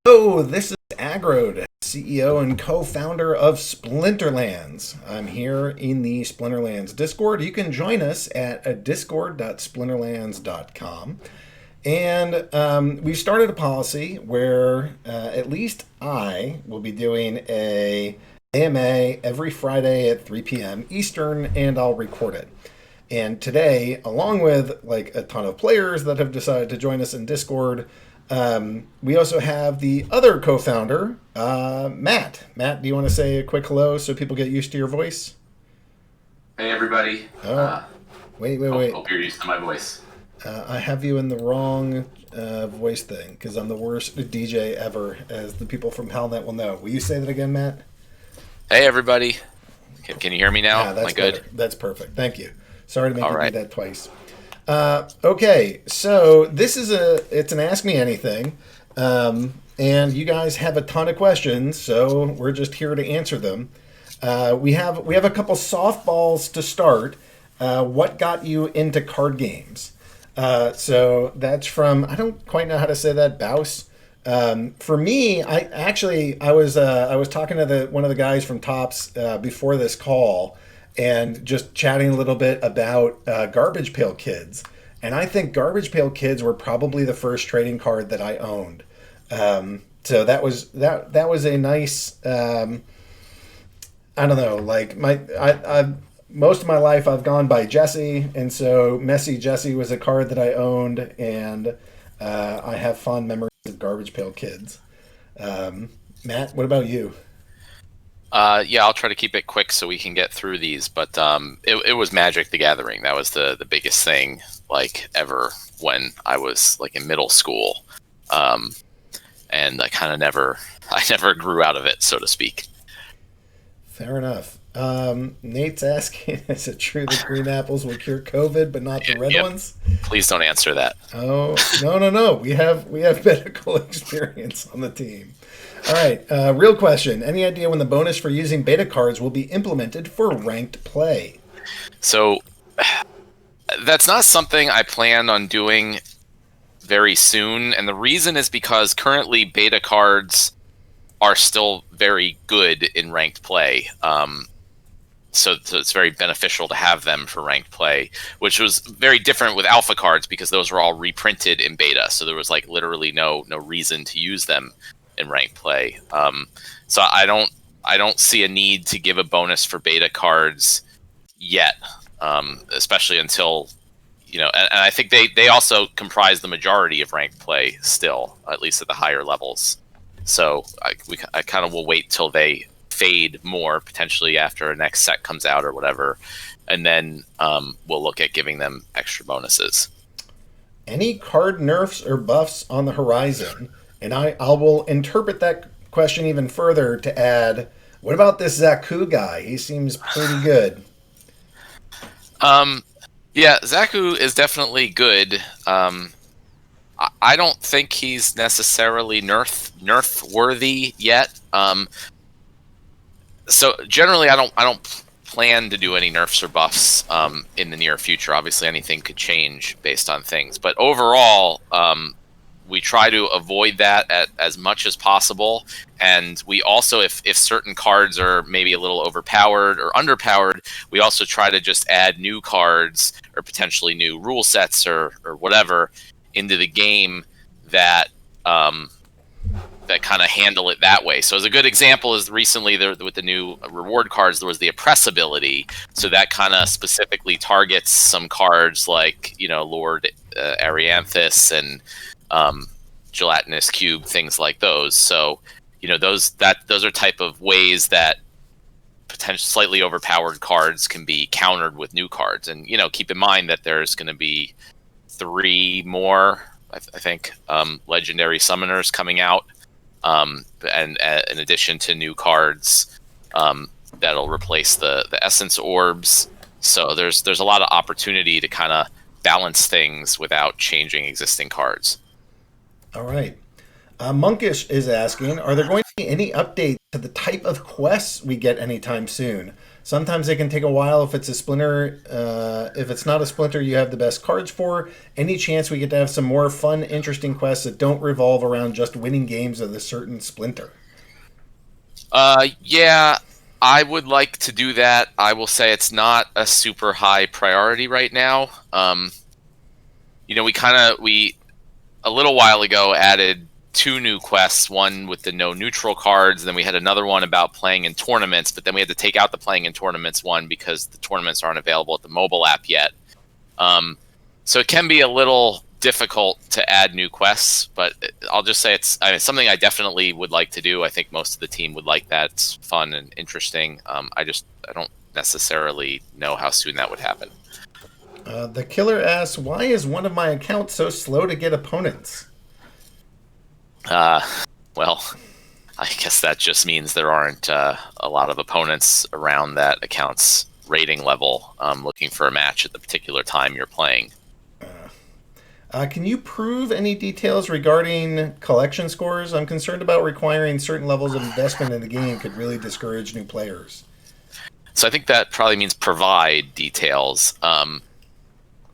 Hello, this is aggroed, CEO and co-founder of Splinterlands. I'm here in the Splinterlands Discord. You can join us at discord.splinterlands.com. And we've started a policy where at least I will be doing a AMA every Friday at 3 p.m. Eastern, and I'll record it. And today, along with like a ton of players that have decided to join us in Discord, we also have the other co-founder, Matt. Matt, do you want to say a quick hello so people get used to your voice? Hey, everybody. Wait. Hope you're used to my voice. I have you in the wrong voice thing because I'm the worst DJ ever, as the people from HowlNet will know. Will you say that again, Matt? Hey, everybody. Can you hear me now? Yeah, that's Am I good? Better. That's perfect. Thank you. Sorry to make you right. do that twice. Okay, so it's an Ask Me Anything, and you guys have a ton of questions, so we're just here to answer them. We have a couple softballs to start. What got you into card games? So that's from, I don't quite know how to say that, Baus. For me, I was talking to one of the guys from Tops before this call, and just chatting a little bit about Garbage Pail Kids. And I think Garbage Pail Kids were probably the first trading card that I owned. So that was a nice, I don't know, like most of my life I've gone by Jesse, and so Messy Jesse was a card that I owned, and I have fond memories of Garbage Pail Kids. Matt, what about you? Yeah, I'll try to keep it quick so we can get through these. But it was Magic the Gathering. That was the biggest thing like ever when I was like in middle school, and I never grew out of it, so to speak. Fair enough. Nate's asking, is it true that green apples will cure COVID, but not the red ones? Please don't answer that. Oh, no. We have medical experience on the team. All right, real question. Any idea when the bonus for using beta cards will be implemented for ranked play? So that's not something I plan on doing very soon. And the reason is because currently beta cards are still very good in ranked play. So it's very beneficial to have them for ranked play, which was very different with alpha cards because those were all reprinted in beta. So there was like literally no reason to use them in ranked play. So I don't see a need to give a bonus for beta cards yet, especially until, and I think they also comprise the majority of ranked play still, at least at the higher levels. So I kind of will wait till they fade more, potentially after a next set comes out or whatever, and then we'll look at giving them extra bonuses. Any card nerfs or buffs on the horizon? And I will interpret that question even further to add, what about this Zaku guy? He seems pretty good. Yeah, Zaku is definitely good. I don't think he's necessarily nerf worthy yet. So generally, I don't plan to do any nerfs or buffs in the near future. Obviously, anything could change based on things, but overall, we try to avoid that as much as possible. And we also, if certain cards are maybe a little overpowered or underpowered, we also try to just add new cards or potentially new rule sets or whatever into the game that that kind of handle it that way. So as a good example is recently with the new reward cards, there was the oppress ability. So that kind of specifically targets some cards like, Lord Arianthus and gelatinous cube, things like those. So those are type of ways that potentially slightly overpowered cards can be countered with new cards. And keep in mind that there's going to be 3 more I think legendary summoners coming out, and in addition to new cards that'll replace the essence orbs. So there's a lot of opportunity to kind of balance things without changing existing cards. All right. Monkish is asking, are there going to be any updates to the type of quests we get anytime soon. Sometimes it can take a while if it's a Splinter. If it's not a Splinter you have the best cards for. Any chance we get to have some more fun, interesting quests that don't revolve around just winning games with a certain Splinter? Yeah, I would like to do that. I will say it's not a super high priority right now. We a little while ago added 2 new quests, one with the no neutral cards, then we had another one about playing in tournaments, but then we had to take out the playing in tournaments one because the tournaments aren't available at the mobile app yet. So it can be a little difficult to add new quests, but I'll just say it's something I definitely would like to do. I think most of the team would like that. It's fun and interesting. I don't necessarily know how soon that would happen. The killer asks, why is one of my accounts so slow to get opponents? Well, I guess that just means there aren't a lot of opponents around that account's rating level looking for a match at the particular time you're playing. Can you prove any details regarding collection scores? I'm concerned about requiring certain levels of investment in the game could really discourage new players. So I think that probably means provide details.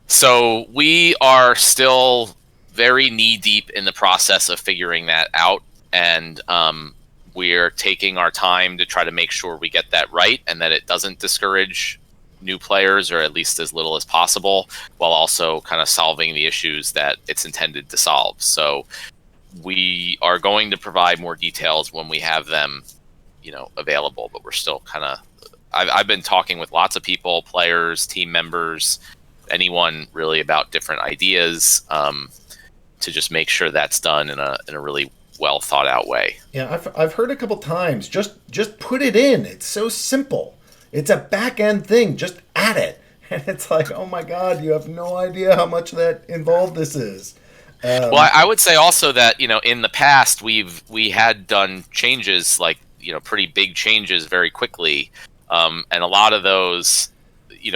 So we are still very knee-deep in the process of figuring that out, and we're taking our time to try to make sure we get that right and that it doesn't discourage new players, or at least as little as possible, while also kind of solving the issues that it's intended to solve. So we are going to provide more details when we have them, available, but we're still kind of, I've been talking with lots of people, players, team members, anyone really, about different ideas, to just make sure that's done in a really well thought out way. Yeah, I've heard a couple times, just put it in. It's so simple. It's a back end thing. Just add it. And it's like, oh my God, you have no idea how much that involved this is. Well, I would say also that, in the past we had done changes, like, pretty big changes very quickly. And a lot of those,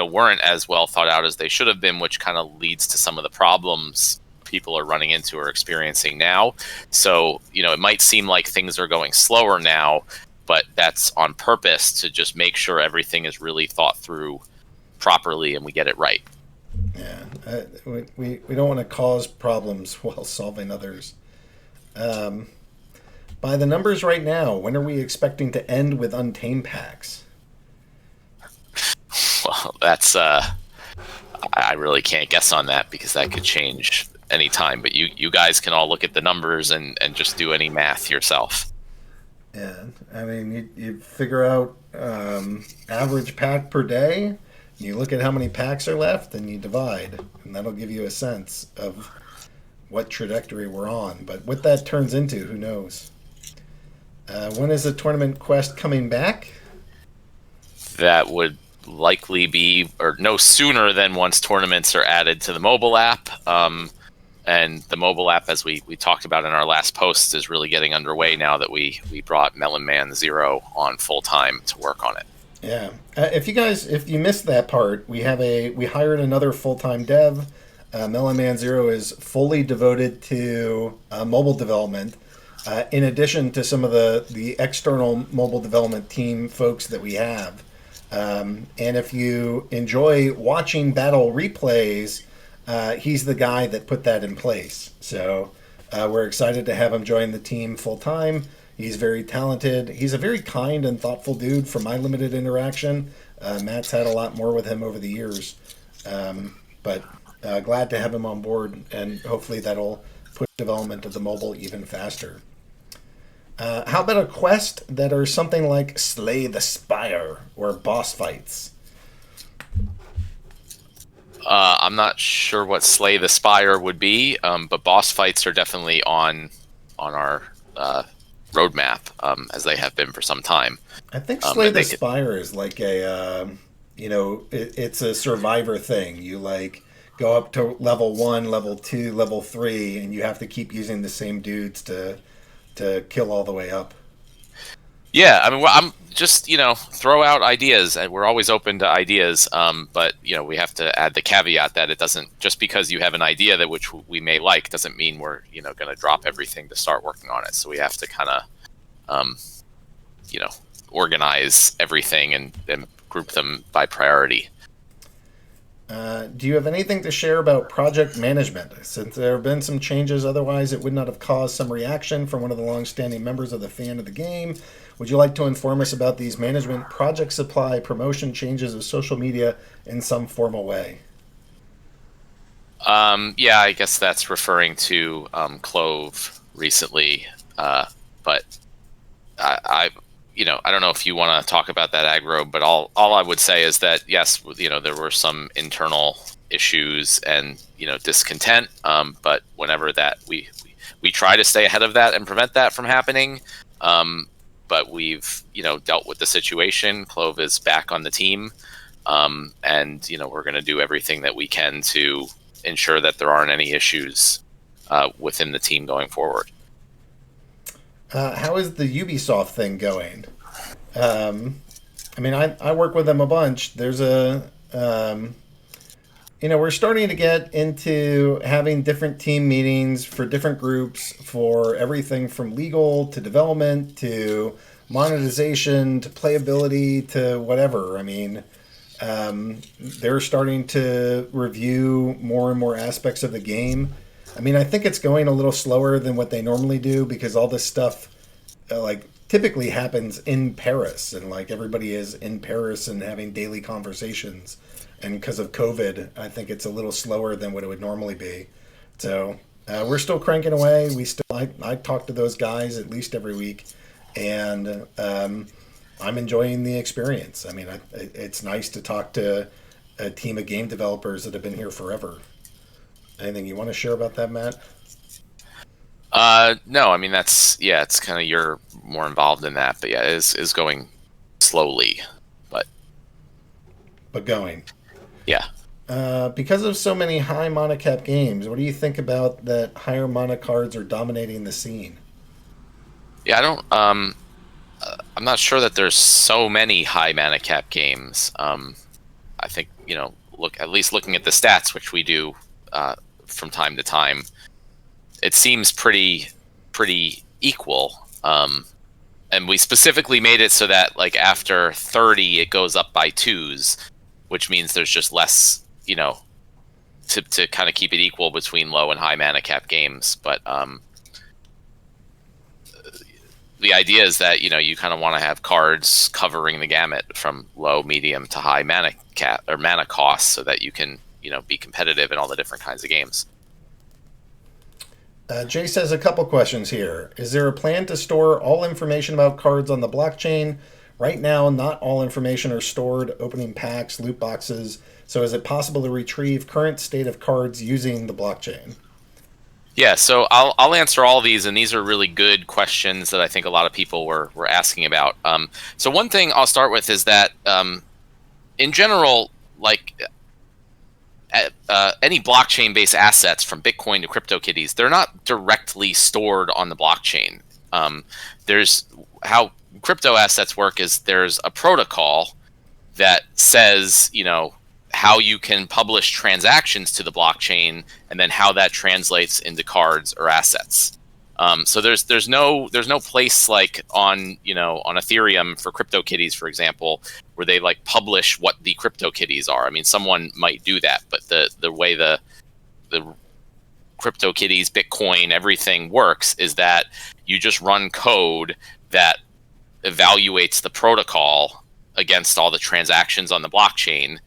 weren't as well thought out as they should have been, which kind of leads to some of the problems people are running into or experiencing now. So, it might seem like things are going slower now, but that's on purpose to just make sure everything is really thought through properly and we get it right. Yeah, we don't want to cause problems while solving others. By the numbers right now, when are we expecting to end with Untamed packs? Well, that's I really can't guess on that because that could change anytime. But you guys can all look at the numbers and just do any math yourself. Yeah, I mean, you figure out average pack per day. You look at how many packs are left, and you divide, and that'll give you a sense of what trajectory we're on. But what that turns into, who knows? When is the tournament quest coming back? That would likely be, or no sooner than once tournaments are added to the mobile app. And the mobile app, as we talked about in our last post, is really getting underway now that we brought Melon Man Zero on full time to work on it. Yeah, if you missed that part, we hired another full time dev. Melon Man Zero is fully devoted to mobile development. In addition to some of the external mobile development team folks that we have. And if you enjoy watching battle replays, he's the guy that put that in place. So we're excited to have him join the team full time. He's very talented. He's a very kind and thoughtful dude from my limited interaction. Matt's had a lot more with him over the years. But glad to have him on board, and hopefully that'll push development of the mobile even faster. How about a quest that are something like Slay the Spire or boss fights? I'm not sure what Slay the Spire would be, but boss fights are definitely on our roadmap, as they have been for some time. I think Slay the Spire is like a, it's a survivor thing. You like go up to level 1, level 2, level 3, and you have to keep using the same dudes to kill all the way up. Yeah, I mean, I'm just, throw out ideas, and we're always open to ideas. But, we have to add the caveat that it doesn't, just because you have an idea that which we may like, doesn't mean we're, going to drop everything to start working on it. So we have to kind of organize everything and group them by priority. Do you have anything to share about project management? Since there have been some changes, otherwise it would not have caused some reaction from one of the long-standing members of the fan of the game. Would you like to inform us about these management, project supply, promotion changes of social media in some formal way? Yeah, I guess that's referring to Clove recently, but I I don't know if you want to talk about that aggro, but all I would say is that yes, there were some internal issues and discontent, but whenever that we try to stay ahead of that and prevent that from happening. But we've dealt with the situation. Clove is back on the team, and we're going to do everything that we can to ensure that there aren't any issues within the team going forward. How is the Ubisoft thing going? I mean, I work with them a bunch. There's we're starting to get into having different team meetings for different groups for everything from legal to development to monetization to playability to whatever. I mean, they're starting to review more and more aspects of the game. I mean, I think it's going a little slower than what they normally do because all this stuff, typically happens in Paris, and everybody is in Paris and having daily conversations. And because of COVID, I think it's a little slower than what it would normally be. So we're still cranking away. I talk to those guys at least every week, and I'm enjoying the experience. I mean, it's nice to talk to a team of game developers that have been here forever. Anything you want to share about that, Matt? No, I mean it's kind of you're more involved in that, but yeah, it is going slowly, but going. Yeah. Because of so many high mana cap games, what do you think about that higher mana cards are dominating the scene? Yeah, I don't. I'm not sure that there's so many high mana cap games. I think looking at the stats, which we do from time to time, it seems pretty equal. And we specifically made it so that after 30, it goes up by 2s, which means there's just less, to kind of keep it equal between low and high mana cap games. But the idea is that you kind of want to have cards covering the gamut from low, medium to high mana cap or mana costs, so that you can be competitive in all the different kinds of games. Jay says a couple questions here. Is there a plan to store all information about cards on the blockchain? Right now, not all information are stored, opening packs, loot boxes. So is it possible to retrieve current state of cards using the blockchain? Yeah, so I'll answer all these, and these are really good questions that I think a lot of people were asking about. So one thing I'll start with is that in general, any blockchain-based assets from Bitcoin to CryptoKitties, they're not directly stored on the blockchain. There's how crypto assets work is there's a protocol that says, how you can publish transactions to the blockchain, and then how that translates into cards or assets. So there's no place on Ethereum for CryptoKitties, for example, where they publish what the CryptoKitties are. I mean, someone might do that, but the way the CryptoKitties, Bitcoin, everything works is that you just run code that evaluates the protocol against all the transactions on the blockchain,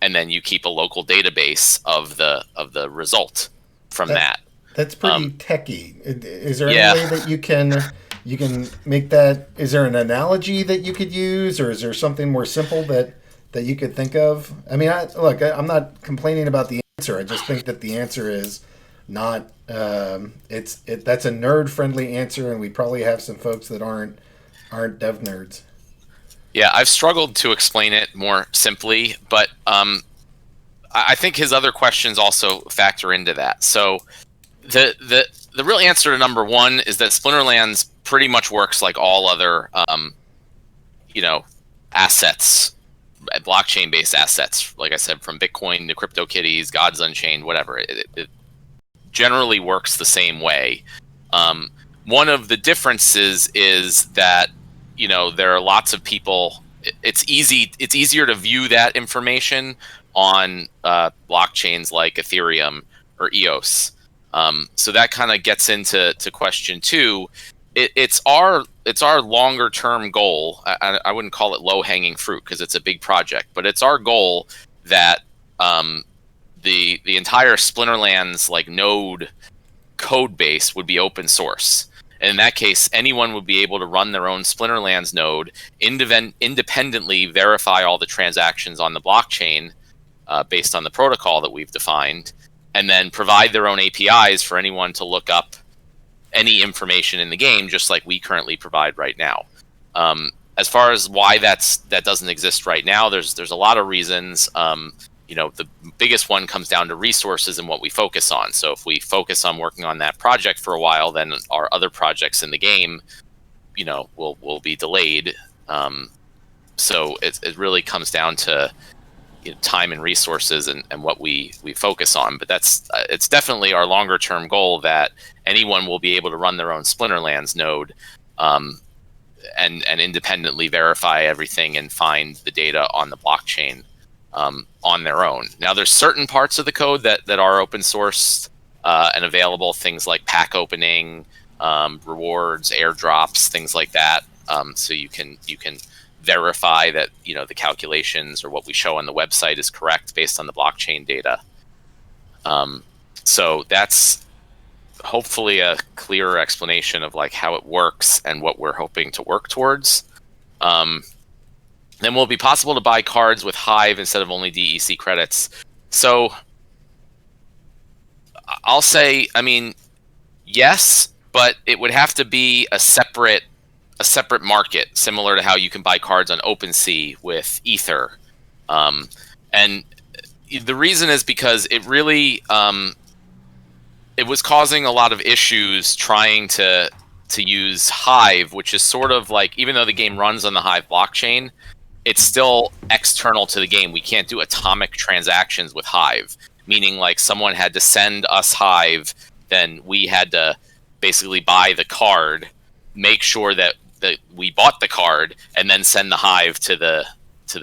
and then you keep a local database of the result from that. That's pretty techy. Is there any way that you can make that? Is there an analogy that you could use, or is there something more simple that you could think of? I mean, I'm not complaining about the answer. I just think that the answer is not. That's a nerd friendly answer, and we probably have some folks that aren't dev nerds. Yeah, I've struggled to explain it more simply, but I think his other questions also factor into that. So the real answer to number one is that Splinterlands pretty much works like all other assets, blockchain-based assets. Like I said, from Bitcoin to CryptoKitties, Gods Unchained, whatever. It generally works the same way. One of the differences is that there are lots of people. It's easier to view that information on blockchains like Ethereum or EOS. So that kind of gets into question two. It's our longer term goal. I wouldn't call it low hanging fruit because it's a big project, but it's our goal that the entire Splinterlands like node code base would be open source. And in that case, anyone would be able to run their own Splinterlands node, independently verify all the transactions on the blockchain based on the protocol that we've defined, and then provide their own APIs for anyone to look up any information in the game, just like we currently provide right now. As far as why that doesn't exist right now, there's a lot of reasons. The biggest one comes down to resources and what we focus on. So if we focus on working on that project for a while, then our other projects in the game, will be delayed. So it really comes down to time and resources and what we focus on. But it's definitely our longer term goal that anyone will be able to run their own Splinterlands node and independently verify everything and find the data on the blockchain on their own. Now, there's certain parts of the code that are open source and available, things like pack opening, rewards, airdrops, things like that. So you can verify that the calculations or what we show on the website is correct based on the blockchain data. So that's hopefully a clearer explanation of like how it works and what we're hoping to work towards. Then will it be possible to buy cards with Hive instead of only DEC credits? So I'll say, yes, but it would have to be a separate market, similar to how you can buy cards on OpenSea with Ether. And the reason is because it really it was causing a lot of issues trying to use Hive, which is sort of like, even though the game runs on the Hive blockchain, it's still external to the game. We can't do atomic transactions with Hive, meaning like someone had to send us Hive, then we had to basically buy the card, make sure that we bought the card, and then send the Hive to the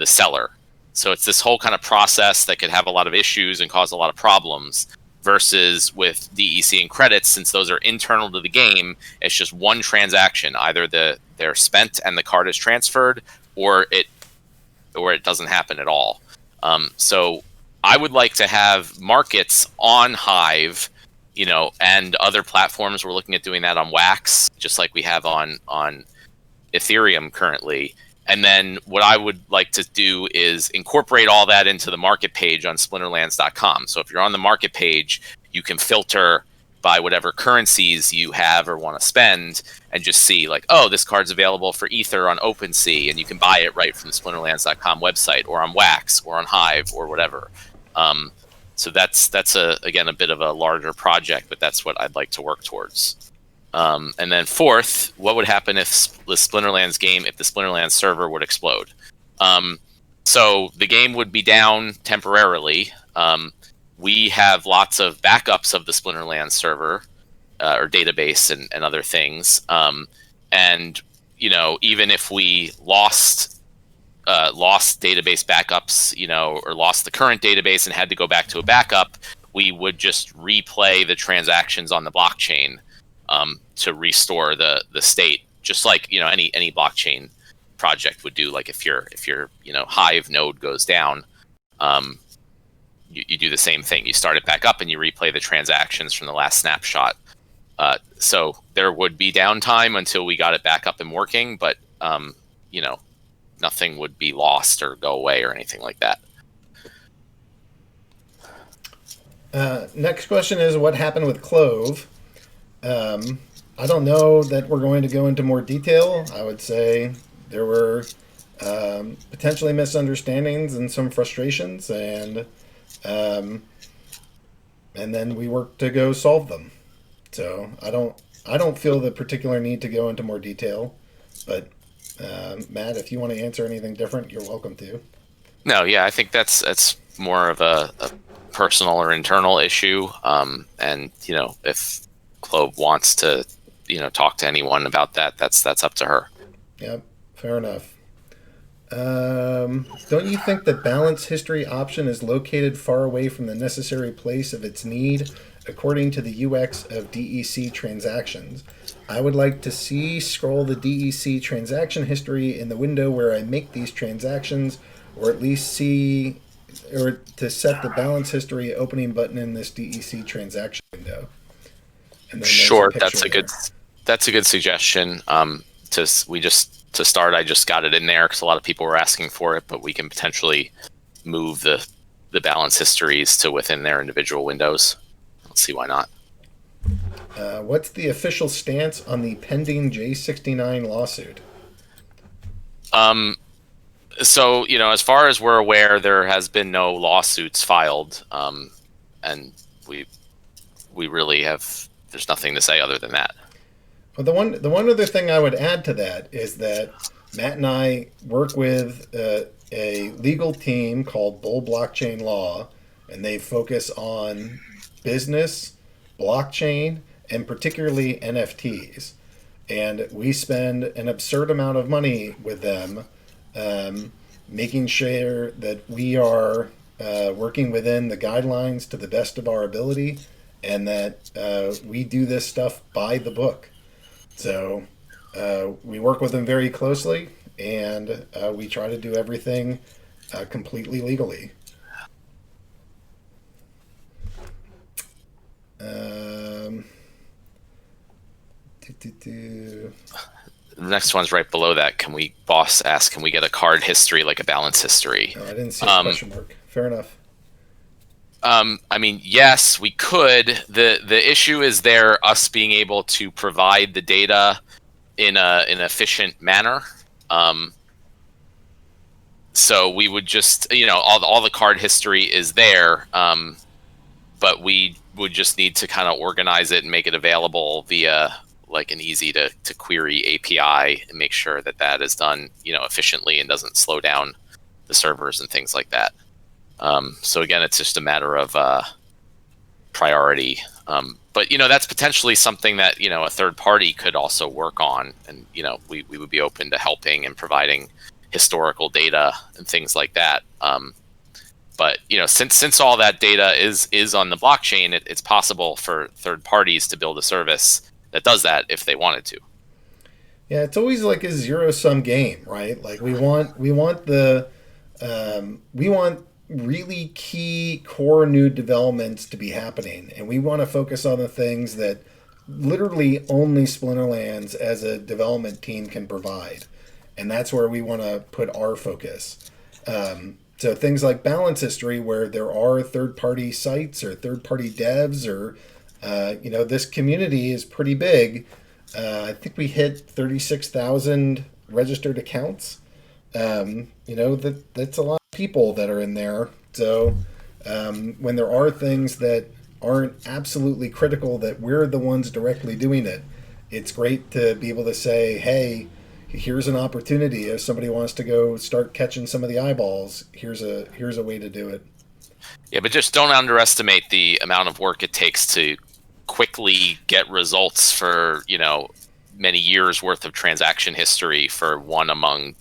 seller. So it's this whole kind of process that could have a lot of issues and cause a lot of problems, versus with DEC and credits, since those are internal to the game, it's just one transaction. Either they're spent and the card is transferred, or it doesn't happen at all. So I would like to have markets on Hive, and other platforms. We're looking at doing that on Wax, just like we have on Ethereum currently. And then what I would like to do is incorporate all that into the market page on splinterlands.com. So if you're on the market page, you can filter by whatever currencies you have or want to spend, and just see like, oh, this card's available for Ether on OpenSea, and you can buy it right from the splinterlands.com website, or on Wax, or on Hive, or whatever. So that's again a bit of a larger project, but that's what I'd like to work towards. And then fourth, what would happen if the Splinterlands server would explode? So the game would be down temporarily. We have lots of backups of the Splinterlands server or database and other things. And even if we lost database backups, or lost the current database and had to go back to a backup, we would just replay the transactions on the blockchain to restore the state, just like any blockchain project would do. Like if your Hive node goes down, you do the same thing. You start it back up and you replay the transactions from the last snapshot. So there would be downtime until we got it back up and working, but nothing would be lost or go away or anything like that. Next question is, what happened with Clove? I don't know that we're going to go into more detail. I would say there were potentially misunderstandings and some frustrations, and then we worked to go solve them. So I don't feel the particular need to go into more detail, but Matt, if you want to answer anything different, you're welcome to. No, yeah, I think that's more of a personal or internal issue, and if Clove wants to talk to anyone about that, that's up to her. Yep. Fair enough. Don't you think the balance history option is located far away from the necessary place of its need according to the UX of DEC transactions? I would like to see scroll the DEC transaction history in the window where I make these transactions, or at least see, or to set the balance history opening button in this DEC transaction window. And then Sure, there's a picture that's a good suggestion. To start, I just got it in there because a lot of people were asking for it, but we can potentially move the balance histories to within their individual windows. Let's see why not. What's the official stance on the pending J69 lawsuit? So, as far as we're aware, there has been no lawsuits filed, and we really have. There's nothing to say other than that. Well, the one other thing I would add to that is that Matt and I work with a legal team called Bull Blockchain Law, and they focus on business, blockchain, and particularly NFTs. And we spend an absurd amount of money with them, making sure that we are working within the guidelines to the best of our ability, and that we do this stuff by the book. So we work with them very closely, and we try to do everything completely legally. The next one's right below that. Boss asked, can we get a card history like a balance history? Oh, I didn't see a question mark. Fair enough. I mean, yes, we could. The issue is us being able to provide the data in an efficient manner. So we would just, all the card history is there, but we would just need to kind of organize it and make it available via like an easy to query API and make sure that is done, efficiently and doesn't slow down the servers and things like that. So again, it's just a matter of priority. But that's potentially something that a third party could also work on, and we would be open to helping and providing historical data and things like that. But since all that data is on the blockchain, it's possible for third parties to build a service that does that if they wanted to. Yeah, it's always like a zero-sum game, right? Like we want really key core new developments to be happening, and we want to focus on the things that literally only Splinterlands as a development team can provide, and that's where we want to put our focus. So things like balance history, where there are third-party sites or third-party devs, or this community is pretty big. I think we hit 36,000 registered accounts. That's a lot of people that are in there. So when there are things that aren't absolutely critical that we're the ones directly doing it, it's great to be able to say, hey, here's an opportunity. If somebody wants to go start catching some of the eyeballs, here's a way to do it. Yeah, but just don't underestimate the amount of work it takes to quickly get results for, many years worth of transaction history for one among,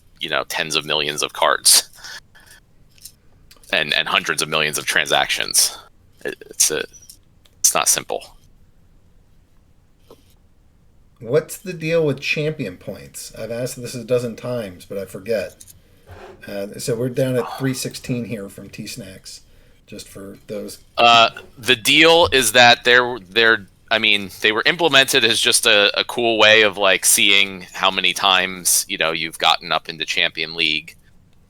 tens of millions of cards and hundreds of millions of transactions. It's not simple. What's the deal with champion points? I've asked this a dozen times, but I forget. So we're down at 316 here from T-Snacks, just for those. The deal is that they were implemented as just a cool way of like seeing how many times, you've gotten up into Champion League,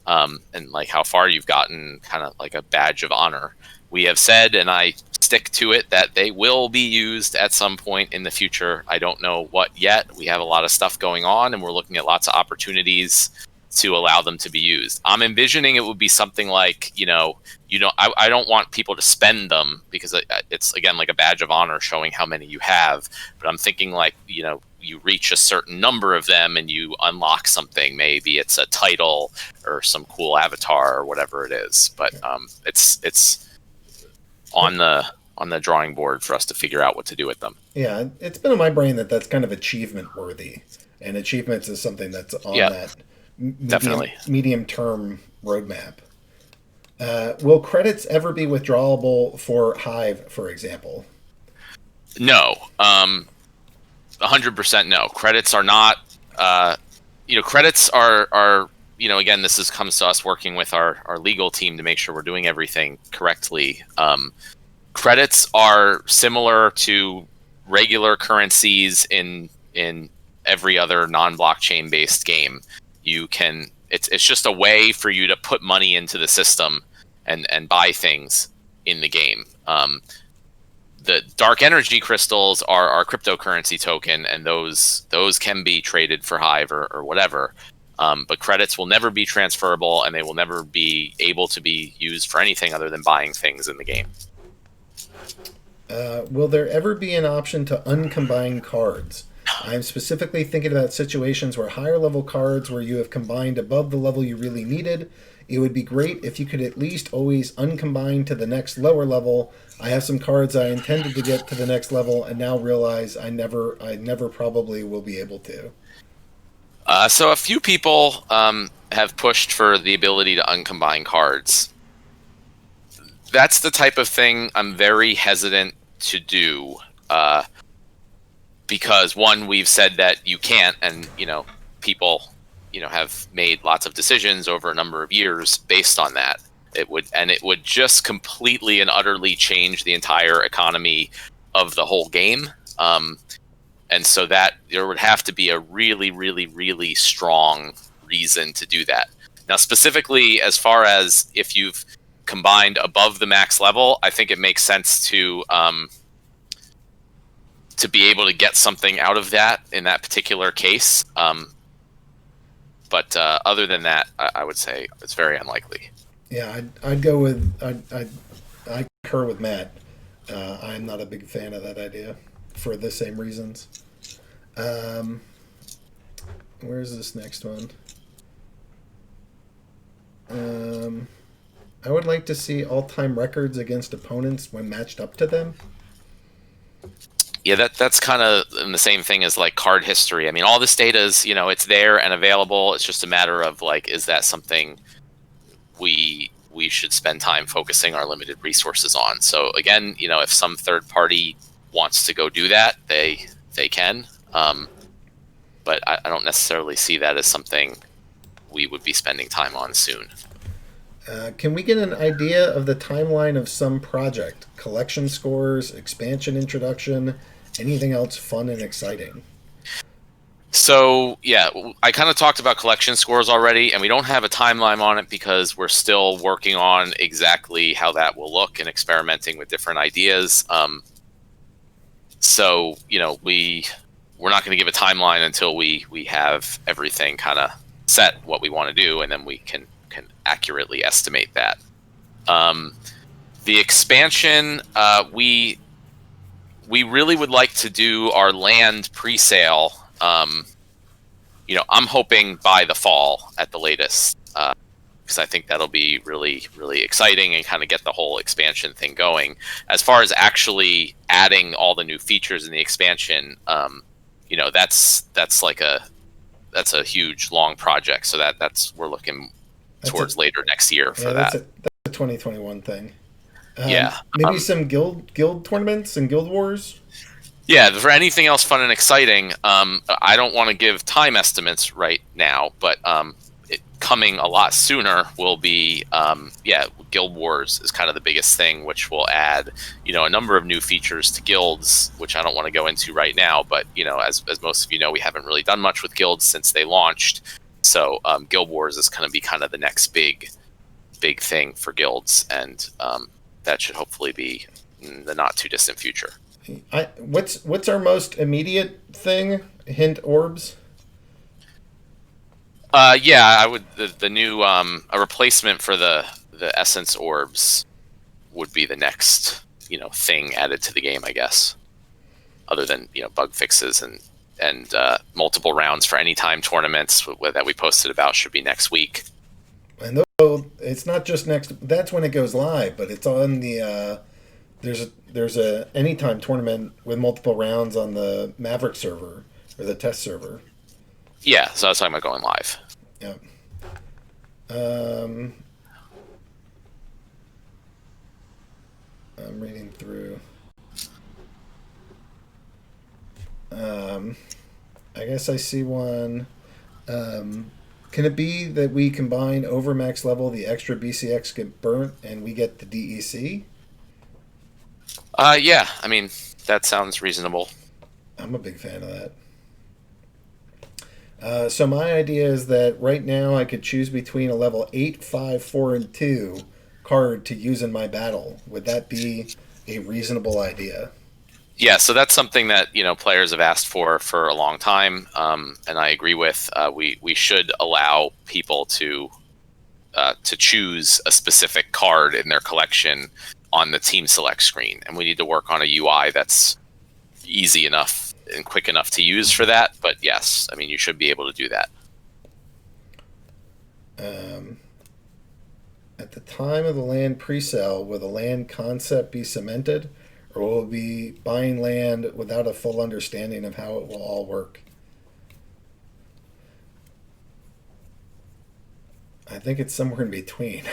and like how far you've gotten, kind of like a badge of honor. We have said, and I stick to it, that they will be used at some point in the future. I don't know what yet. We have a lot of stuff going on, and we're looking at lots of opportunities to allow them to be used. I'm envisioning it would be something like, I don't want people to spend them because it's, again, like a badge of honor showing how many you have. But I'm thinking like, you reach a certain number of them and you unlock something. Maybe it's a title or some cool avatar or whatever it is. But it's on the drawing board for us to figure out what to do with them. Yeah, it's been in my brain that's kind of achievement worthy, and achievements is something that's on that Definitely. medium term roadmap. Will credits ever be withdrawable for Hive, for example? No. 100% no. Credits are not. Credits are. Again, comes to us working with our legal team to make sure we're doing everything correctly. Credits are similar to regular currencies in every other non-blockchain based game. It's just a way for you to put money into the system and buy things in the game. The dark energy crystals are our cryptocurrency token, and those can be traded for Hive or whatever. But credits will never be transferable, and they will never be able to be used for anything other than buying things in the game. Will there ever be an option to uncombine cards? I'm specifically thinking about situations where higher level cards where you have combined above the level you really needed. It would be great if you could at least always uncombine to the next lower level. I have some cards I intended to get to the next level and now realize I never probably will be able to. So a few people have pushed for the ability to uncombine cards. That's the type of thing I'm very hesitant to do, because one, we've said that you can't, and people have made lots of decisions over a number of years based on that. It would just completely and utterly change the entire economy of the whole game. And so that there would have to be a really, really, really strong reason to do that. Now, specifically, as far as if you've combined above the max level, I think it makes sense to be able to get something out of that in that particular case. But other than that, I would say it's very unlikely. Yeah, I'd go with I concur with Matt. I'm not a big fan of that idea for the same reasons. Where's this next one? I would like to see all-time records against opponents when matched up to them. Yeah, that's kind of the same thing as like card history. I mean, all this data is, it's there and available. It's just a matter of like, is that something we should spend time focusing our limited resources on? So again, if some third party wants to go do that, they can. But I don't necessarily see that as something we would be spending time on soon. Can we get an idea of the timeline of some project? Collection scores, expansion introduction, anything else fun and exciting? So, yeah, I kind of talked about collection scores already, and we don't have a timeline on it because we're still working on exactly how that will look and experimenting with different ideas. So, we're not going to give a timeline until we have everything kind of set what we want to do, and then we can accurately estimate that. The expansion, we really would like to do our land pre-sale. I'm hoping by the fall at the latest, because I think that'll be really, really exciting and kind of get the whole expansion thing going. As far as actually adding all the new features in the expansion, that's a huge long project. So we're looking towards later next year for that. That's a 2021 thing. Yeah. Maybe some guild tournaments and guild wars. Yeah, for anything else fun and exciting, I don't want to give time estimates right now, but coming a lot sooner will be, Guild Wars is kind of the biggest thing, which will add, a number of new features to guilds, which I don't want to go into right now, but, as most of you know, we haven't really done much with guilds since they launched. So Guild Wars is going to be kind of the next big thing for guilds, and that should hopefully be in the not too distant future. What's our most immediate thing? Hint orbs. I would the new a replacement for the essence orbs would be the next thing added to the game, I guess. Other than bug fixes and multiple rounds for anytime tournaments that we posted about should be next week. And though it's not just next, that's when it goes live, but it's on the there's a anytime tournament with multiple rounds on the Maverick server or the test server. Yeah, so I was talking about going live. Yeah. Um, I'm reading through. I guess I see one. Can it be that we combine over max level, the extra BCX get burnt, and we get the DEC? Yeah, I mean, that sounds reasonable. I'm a big fan of that. So my idea is that right now I could choose between a level 8, 5, 4, and 2 card to use in my battle. Would that be a reasonable idea? Yeah, so that's something that players have asked for a long time, and I agree with. We should allow people to choose a specific card in their collection on the team select screen, and we need to work on a UI that's easy enough and quick enough to use for that. But yes, I mean you should be able to do that. Um, at the time of the land pre-sale, will the land concept be cemented, or will it be buying land without a full understanding of how it will all work? I think it's somewhere in between.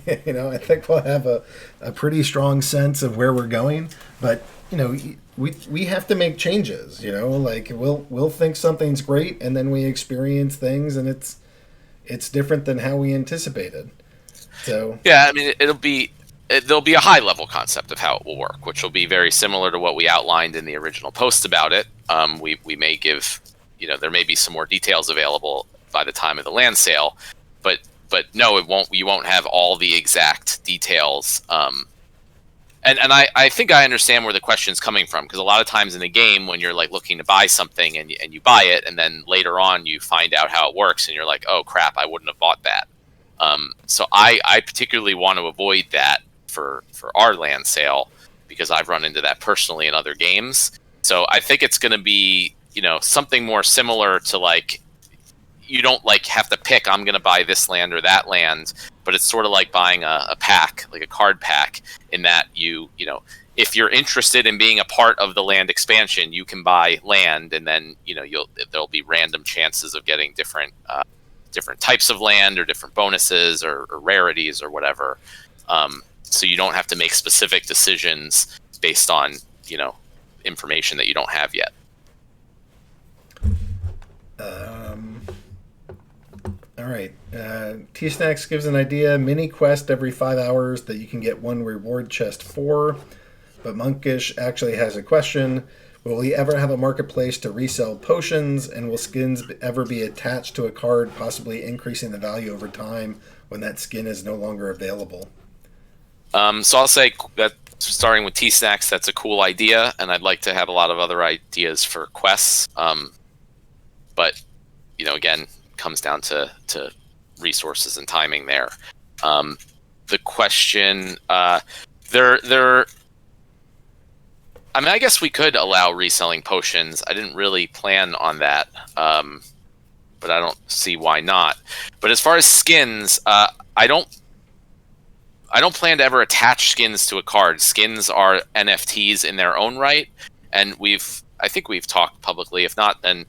I think we'll have a pretty strong sense of where we're going, but we have to make changes. Like we'll think something's great, and then we experience things, and it's different than how we anticipated. So Yeah, I mean there'll be a high level concept of how it will work, which will be very similar to what we outlined in the original post about it. We may give there may be some more details available by the time of the land sale, but no, it won't. You won't have all the exact details. And I think I understand where the question's coming from, because a lot of times in the game, when you're like looking to buy something and you buy it, and then later on you find out how it works, and you're like, oh crap, I wouldn't have bought that. So I particularly want to avoid that for our land sale, because I've run into that personally in other games. So I think it's going to be something more similar to, like, you don't like have to pick, I'm going to buy this land or that land, but it's sort of like buying a pack, like a card pack, in that if you're interested in being a part of the land expansion, you can buy land, and then there'll be random chances of getting different types of land or different bonuses or rarities or whatever. So you don't have to make specific decisions based on information that you don't have yet. All right. T-Snacks gives an idea. Mini quest every 5 hours that you can get one reward chest for. But Monkish actually has a question. Will we ever have a marketplace to resell potions? And will skins ever be attached to a card, possibly increasing the value over time when that skin is no longer available? So I'll say that, starting with T-Snacks, that's a cool idea. And I'd like to have a lot of other ideas for quests. But, again, comes down to resources and timing there. The question, I mean, I guess we could allow reselling potions. I didn't really plan on that, but I don't see why not. But as far as skins, I don't plan to ever attach skins to a card. Skins are NFTs in their own right, and I think we've talked publicly. If not, then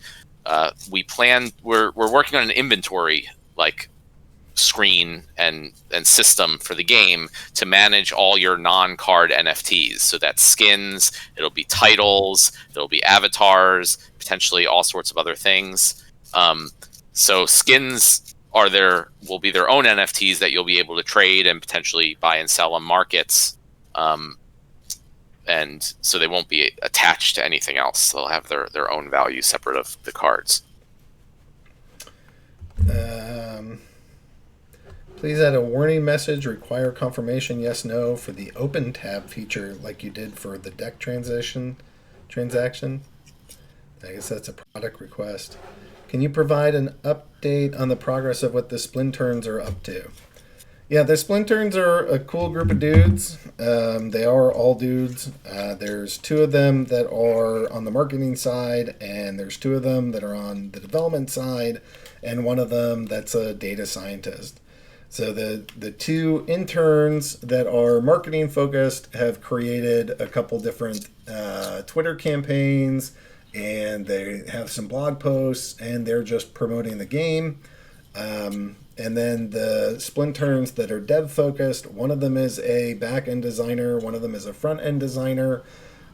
we're working on an inventory screen and system for the game to manage all your non-card NFTs. So that's skins, it'll be titles, it'll be avatars, potentially all sorts of other things. So skins will be their own NFTs that you'll be able to trade and potentially buy and sell on markets. And so they won't be attached to anything else. They'll have their own value separate of the cards. Please add a warning message, require confirmation yes, no for the open tab feature like you did for the deck transaction. I guess that's a product request. Can you provide an update on the progress of what the Splinterns are up to? Yeah, the Splinterns are a cool group of dudes. They are all dudes. There's 2 of them that are on the marketing side, and there's 2 of them that are on the development side, and one of them that's a data scientist. So the 2 interns that are marketing focused have created a couple different Twitter campaigns, and they have some blog posts, and they're just promoting the game. And then the splinterns that are dev focused, one of them is a back end designer, one of them is a front end designer.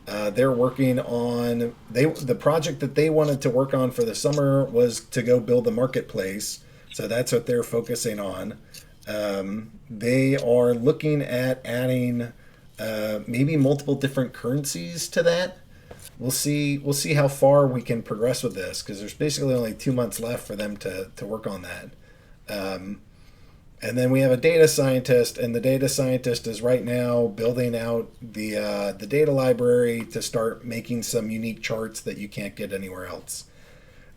They're working on the project that they wanted to work on for the summer was to go build a marketplace. So that's what they're focusing on. They are looking at adding maybe multiple different currencies to that. We'll see. We'll see how far we can progress with this because there's basically only 2 months left for them to work on that. And then we have a data scientist, and the data scientist is right now building out the data library to start making some unique charts that you can't get anywhere else.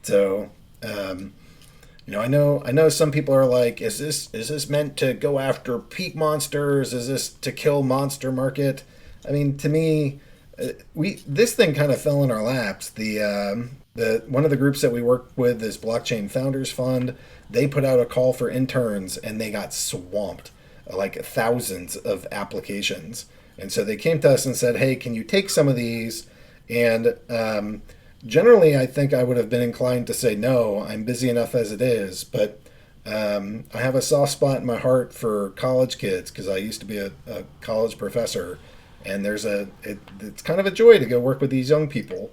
So, I know some people are like, is this meant to go after peak monsters? Is this to kill monster market? I mean, to me, this thing kind of fell in our laps. The one of the groups that we work with is Blockchain Founders Fund. They put out a call for interns and they got swamped, like thousands of applications. And so they came to us and said, "Hey, can you take some of these?" And generally, I think I would have been inclined to say no. I'm busy enough as it is, but I have a soft spot in my heart for college kids because I used to be a college professor, and it's kind of a joy to go work with these young people.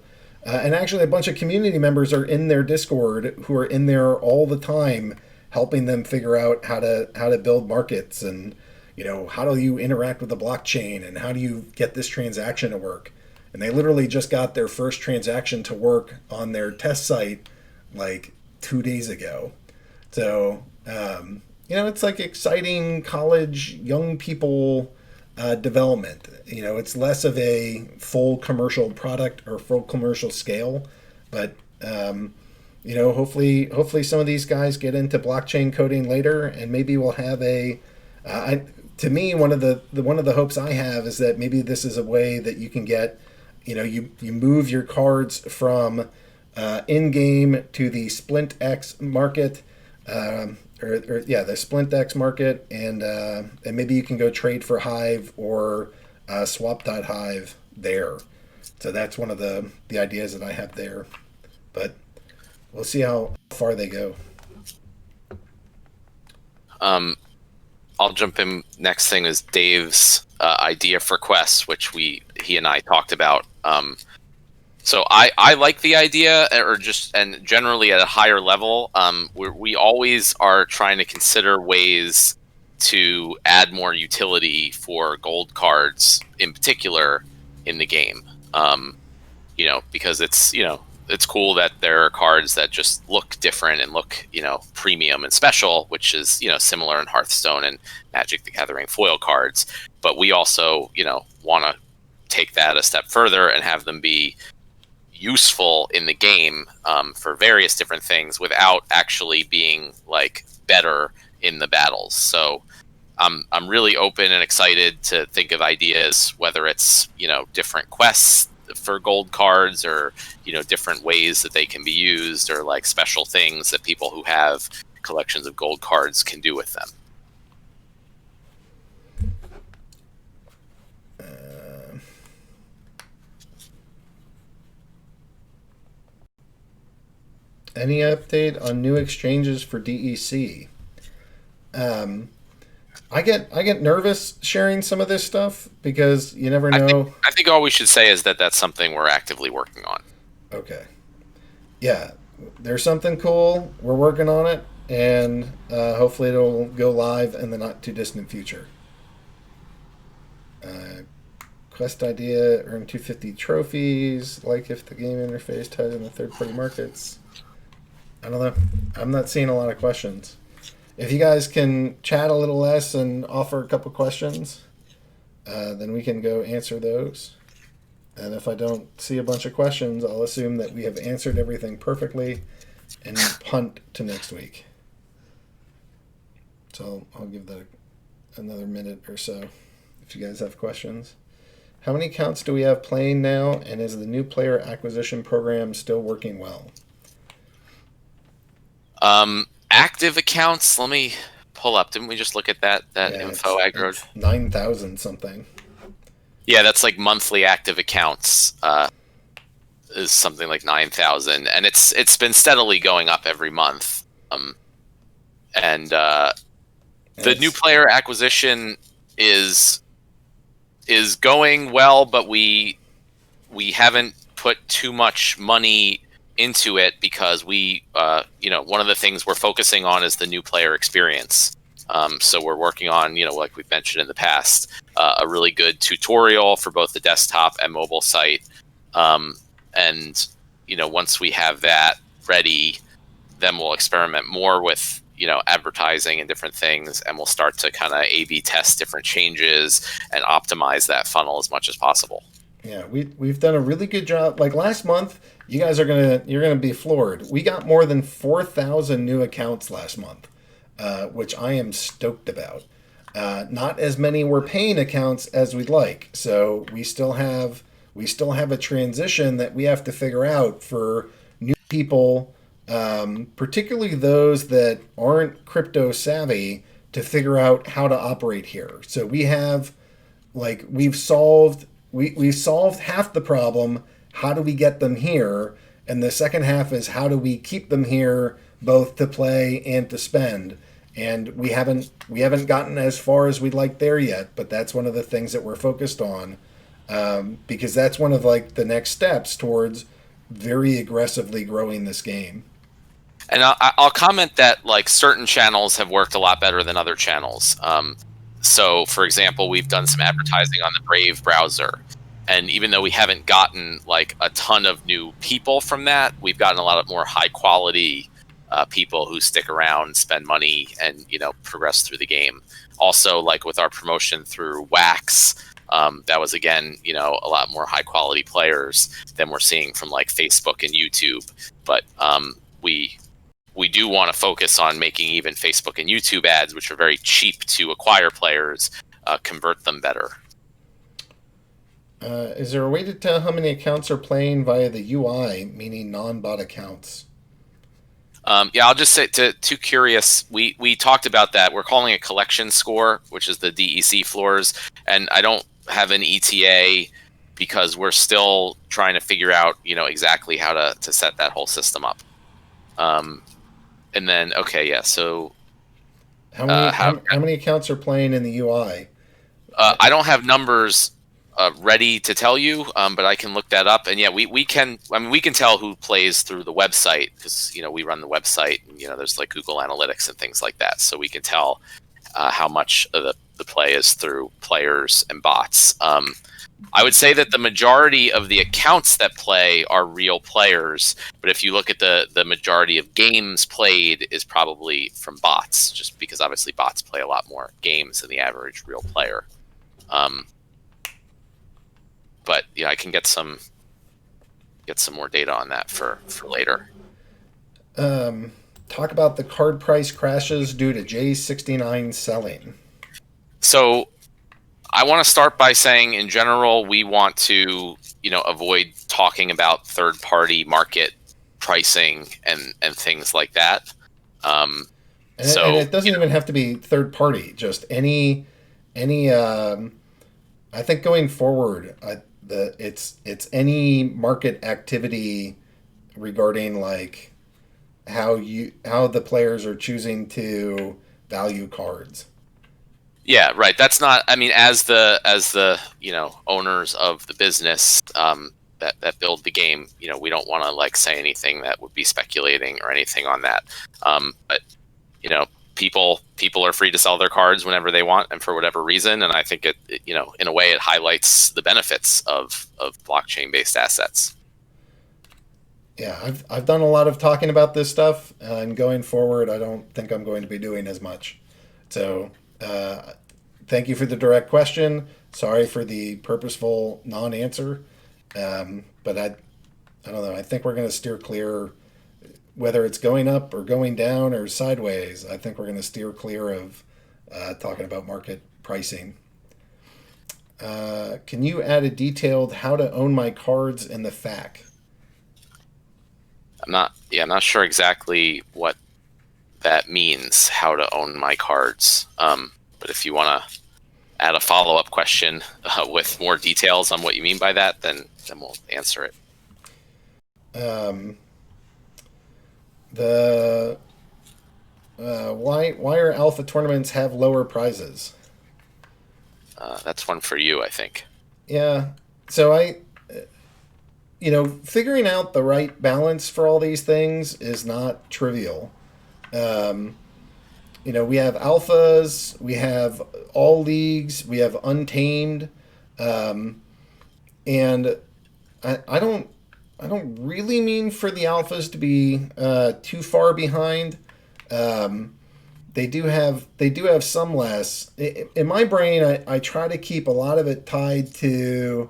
And actually, a bunch of community members are in their Discord who are in there all the time, helping them figure out how to build markets and how do you interact with the blockchain and how do you get this transaction to work. And they literally just got their first transaction to work on their test site like 2 days ago. So it's like exciting college young people development. It's less of a full commercial product or full commercial scale, but hopefully some of these guys get into blockchain coding later, and maybe we'll have to me, one of the hopes I have is that maybe this is a way that you can get, you move your cards from in game to the SplintX market. The SplintX market, and maybe you can go trade for Hive or swap.hive there. So that's one of the ideas that I have there, but we'll see how far they go. I'll jump in. Next thing is Dave's idea for quests, which he and I talked about. So I like the idea, and generally at a higher level, we always are trying to consider ways to add more utility for gold cards, in particular, in the game. Because it's cool that there are cards that just look different and look premium and special, which is similar in Hearthstone and Magic the Gathering foil cards. But we also want to take that a step further and have them be useful in the game for various different things without actually being like better in the battles. So I'm really open and excited to think of ideas, whether it's different quests for gold cards or different ways that they can be used, or like special things that people who have collections of gold cards can do with them. Any update on new exchanges for DEC? I get nervous sharing some of this stuff because you never know. I think all we should say is that that's something we're actively working on. Okay. Yeah, there's something cool. We're working on it, and hopefully it'll go live in the not too distant future. Quest idea: earn 250 trophies. Like if the game interface ties into third-party markets. I don't know. I'm not seeing a lot of questions. If you guys can chat a little less and offer a couple questions, then we can go answer those. And if I don't see a bunch of questions, I'll assume that we have answered everything perfectly and punt to next week. So I'll give that another minute or so if you guys have questions. How many accounts do we have playing now, and is the new player acquisition program still working well? Active accounts, let me pull up. Didn't we just look at that info, aggroed? 9,000 something. Yeah, that's like monthly active accounts is something like 9,000, and it's been steadily going up every month. and the new player acquisition is going well, but we haven't put too much money into it because one of the things we're focusing on is the new player experience. So we're working on, like we've mentioned in the past, a really good tutorial for both the desktop and mobile site. And once we have that ready, then we'll experiment more with advertising and different things, and we'll start to kind of A/B test different changes and optimize that funnel as much as possible. Yeah, we've done a really good job. Like last month, you're gonna be floored. We got more than 4,000 new accounts last month, which I am stoked about. Not as many were paying accounts as we'd like, so we still have a transition that we have to figure out for new people, particularly those that aren't crypto savvy, to figure out how to operate here. So we've solved half the problem. How do we get them here? And the second half is how do we keep them here both to play and to spend? And we haven't gotten as far as we'd like there yet, but that's one of the things that we're focused on, because that's one of like the next steps towards very aggressively growing this game. And I'll comment that like certain channels have worked a lot better than other channels. So, for example, we've done some advertising on the Brave browser, and even though we haven't gotten like a ton of new people from that, we've gotten a lot of more high quality people who stick around, spend money, and progress through the game. Also, like with our promotion through Wax, that was again a lot more high quality players than we're seeing from like Facebook and YouTube. But we do want to focus on making even Facebook and YouTube ads, which are very cheap to acquire players, convert them better. Is there a way to tell how many accounts are playing via the UI, meaning non-bot accounts? Yeah, I'll just say to Too Curious, we talked about that. We're calling it collection score, which is the DEC floors, and I don't have an ETA because we're still trying to figure out exactly how to set that whole system up. And then okay, yeah. So how many accounts are playing in the UI? I don't have numbers ready to tell you, but I can look that up. And yeah, we can. I mean, we can tell who plays through the website because we run the website. And, there's like Google Analytics and things like that, so we can tell how much of the play is through players and bots. I would say that the majority of the accounts that play are real players, but if you look at the majority of games played is probably from bots, just because obviously bots play a lot more games than the average real player. But yeah, I can get some more data on that for later. Talk about the card price crashes due to J69 selling. So I want to start by saying, in general, we want to, avoid talking about third-party market pricing and things like that. And it doesn't even have to be third party. Just any. I think going forward, it's any market activity regarding like how the players are choosing to value cards. Yeah, right. That's not. I mean, as the owners of the business that build the game, we don't want to like say anything that would be speculating or anything on that. But people are free to sell their cards whenever they want and for whatever reason. And I think it in a way it highlights the benefits of blockchain based assets. Yeah, I've done a lot of talking about this stuff, and going forward, I don't think I'm going to be doing as much. So. Thank you for the direct question. Sorry for the purposeful non-answer. But I don't know. I think we're going to steer clear, whether it's going up or going down or sideways. I think we're going to steer clear of talking about market pricing. Can you add a detailed how to own my cards in the FAQ? I'm not sure exactly what that means, how to own my cards. But if you want to add a follow-up question with more details on what you mean by that, then we'll answer it. Why are alpha tournaments have lower prizes? That's one for you, I think. Yeah. So figuring out the right balance for all these things is not trivial. Um, we have alphas, we have all leagues, we have untamed, um, and I I don't really mean for the alphas to be too far behind. Um, they do have some less. In my brain, I try to keep a lot of it tied to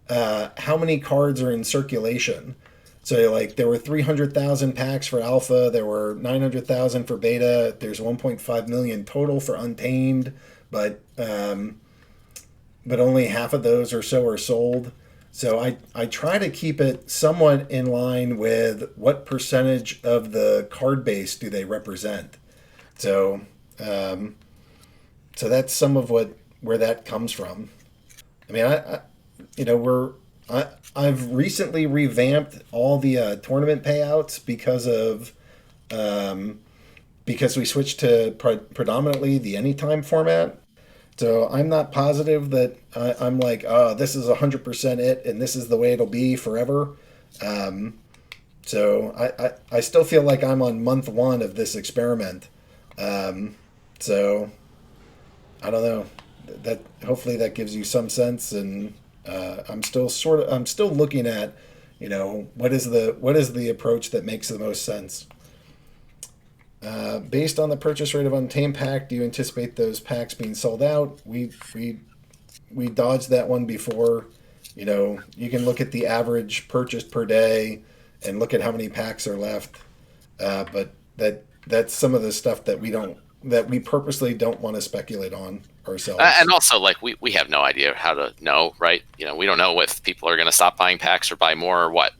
how many cards are in circulation. So like there were 300,000 packs for alpha, there were 900,000 for beta. There's 1.5 million total for untamed, but only half of those or so are sold. So I try to keep it somewhat in line with what percentage of the card base do they represent. So um, so that's some of what where that comes from. I mean, I you know we're I've recently revamped all the tournament payouts um, because we switched to predominantly the anytime format. So I'm not positive that I'm like, oh, this is 100% it, and this is the way it'll be forever. Um, so I still feel like I'm on month one of this experiment. Um, so I don't know. That hopefully that gives you some sense, and I'm still looking at, what is the approach that makes the most sense. Based on the purchase rate of Untamed pack, do you anticipate those packs being sold out? We dodged that one before. You can look at the average purchased per day and look at how many packs are left. But that's some of the stuff that we purposely don't want to speculate on ourselves. And also, like we have no idea how to know, right? We don't know if people are going to stop buying packs or buy more or what.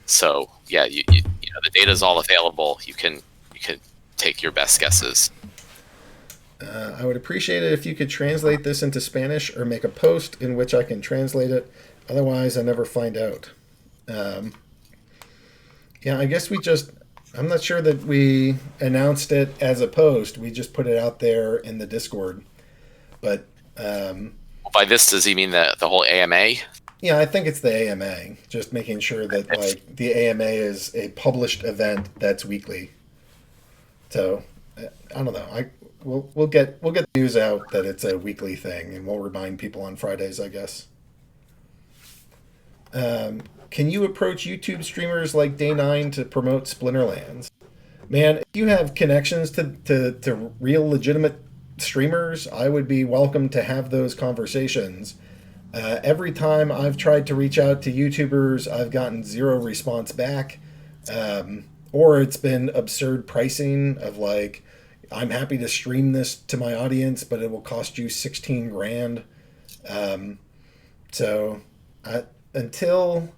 So yeah, the data is all available. You can take your best guesses. I would appreciate it if you could translate this into Spanish or make a post in which I can translate it. Otherwise, I never find out. Um, yeah, I guess I'm not sure that we announced it as a post. We just put it out there in the Discord. But By this, does he mean the whole AMA? yeah, I think it's the AMA. Just making sure that like the AMA is a published event that's weekly. So I don't know. We'll get the news out that it's a weekly thing, and we'll remind people on Fridays, I guess. Can you approach YouTube streamers like Day Nine to promote Splinterlands? Man, if you have connections to real legitimate streamers, I would be welcome to have those conversations. Every time I've tried to reach out to YouTubers, I've gotten zero response back. Or it's been absurd pricing of like, I'm happy to stream this to my audience, but it will cost you 16 grand. Um, so I, until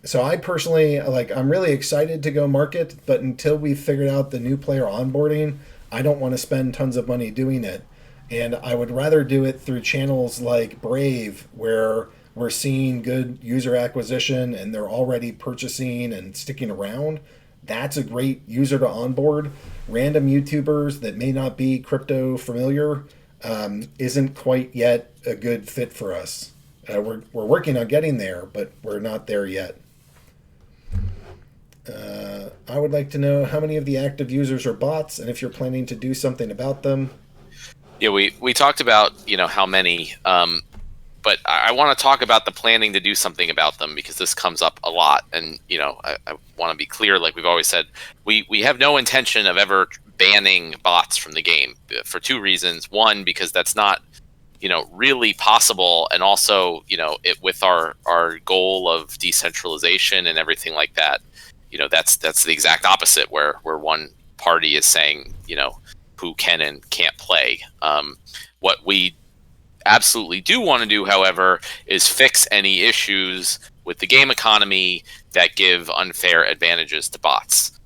so I personally like I'm really excited to go market, but until we've figured out the new player onboarding, I don't want to spend tons of money doing it. And I would rather do it through channels like Brave, where we're seeing good user acquisition and they're already purchasing and sticking around. That's a great user to onboard. Random YouTubers that may not be crypto familiar isn't quite yet a good fit for us. We're working on getting there, but we're not there yet. I would like to know how many of the active users are bots and if you're planning to do something about them. Yeah, we talked about how many, but I want to talk about the planning to do something about them because this comes up a lot, and I want to be clear, like we've always said, we have no intention of ever banning bots from the game for two reasons. One, because that's not really possible, and also it with our goal of decentralization and everything like that, that's the exact opposite, where one party is saying who can and can't play. What we absolutely do want to do, however, is fix any issues with the game economy that give unfair advantages to bots.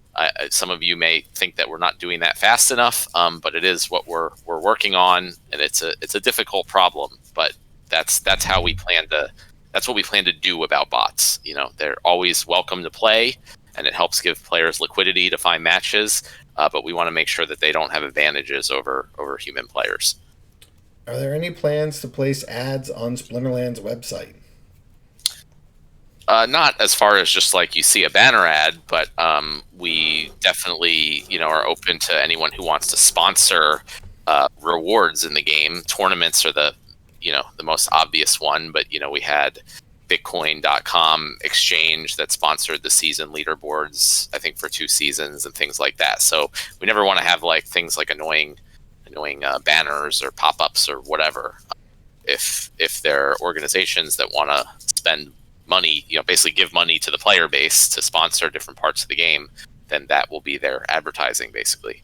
Some of you may think that we're not doing that fast enough, but it is what we're working on, and it's a difficult problem. But that's what we plan to do about bots. They're always welcome to play, and it helps give players liquidity to find matches. But we want to make sure that they don't have advantages over human players. Are there any plans to place ads on Splinterland's website? Not as far as just like you see a banner ad, but we definitely, are open to anyone who wants to sponsor rewards in the game. Tournaments are the most obvious one, but we had Bitcoin.com exchange that sponsored the season leaderboards, I think for 2 seasons and things like that. So we never want to have like things like annoying banners or pop-ups or whatever. If there are organizations that want to spend money, basically give money to the player base to sponsor different parts of the game, then that will be their advertising, basically.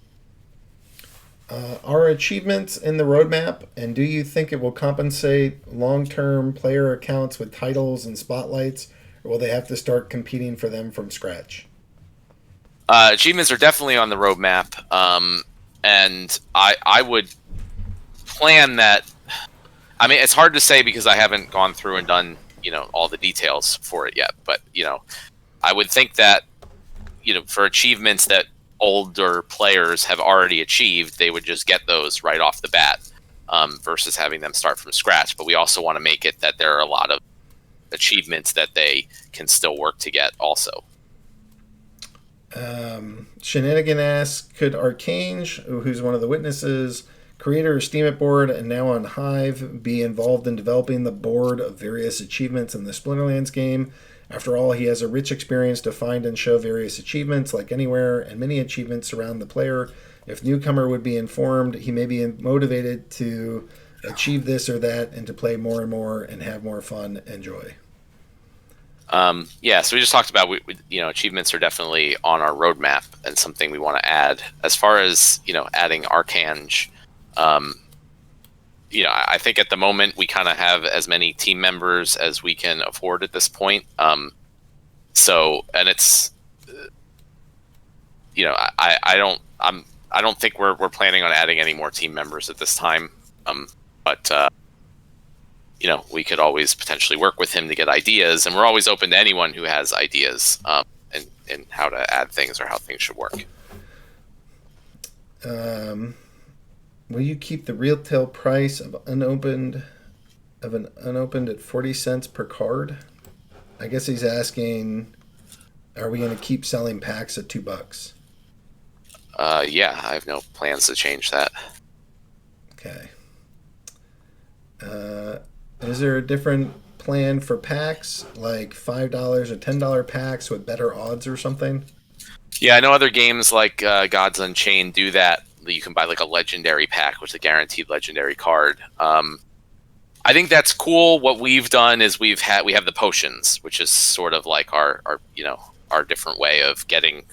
Are achievements in the roadmap, and do you think it will compensate long-term player accounts with titles and spotlights, or will they have to start competing for them from scratch? Achievements are definitely on the roadmap, and I would plan that. I mean, it's hard to say because I haven't gone through and done all the details for it yet, but I would think that for achievements that older players have already achieved, they would just get those right off the bat, versus having them start from scratch. But we also want to make it that there are a lot of achievements that they can still work to get also. Shenanigan asks, could Archange, who's one of the witnesses, creator of Steemit board and now on Hive, be involved in developing the board of various achievements in the Splinterlands game? After all, he has a rich experience to find and show various achievements, like Anywhere, and many achievements surround the player. If newcomer would be informed, he may be motivated to achieve this or that and to play more and more and have more fun and joy. Yeah, so we just talked about achievements are definitely on our roadmap and something we want to add. As far as adding Archange, I think at the moment we kind of have as many team members as we can afford at this point. And it's, I don't think we're planning on adding any more team members at this time. But we could always potentially work with him to get ideas, and we're always open to anyone who has ideas, and how to add things or how things should work. Will you keep the retail price of an unopened at 40 cents per card? I guess he's asking, are we going to keep selling packs at $2? Yeah, I have no plans to change that. Okay. Is there a different plan for packs, like $5 or $10 packs with better odds or something? Yeah, I know other games like Gods Unchained do that. You can buy like a legendary pack, which is a guaranteed legendary card. I think that's cool. What we've done is we have the potions, which is sort of like our different way of getting